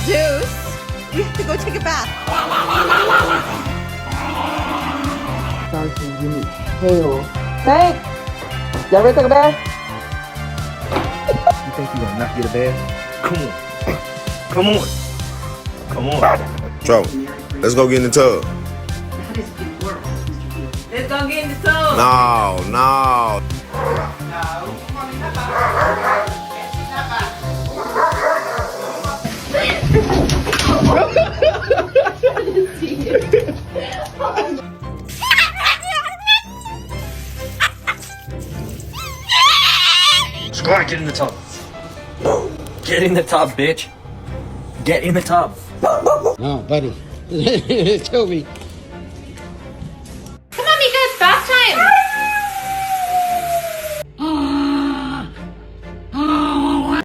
Zeus, you have to go take a bath. Darcy, you need hell. Hank! Y'all ready to take a bath? You think you gonna not get a bath? Come on. Come on. Come on. Trouble. Let's go get in the tub. Let's go get in the tub. No. Squad, get in the tub. Get in the tub, bitch. Get in the tub. No, buddy. Toby,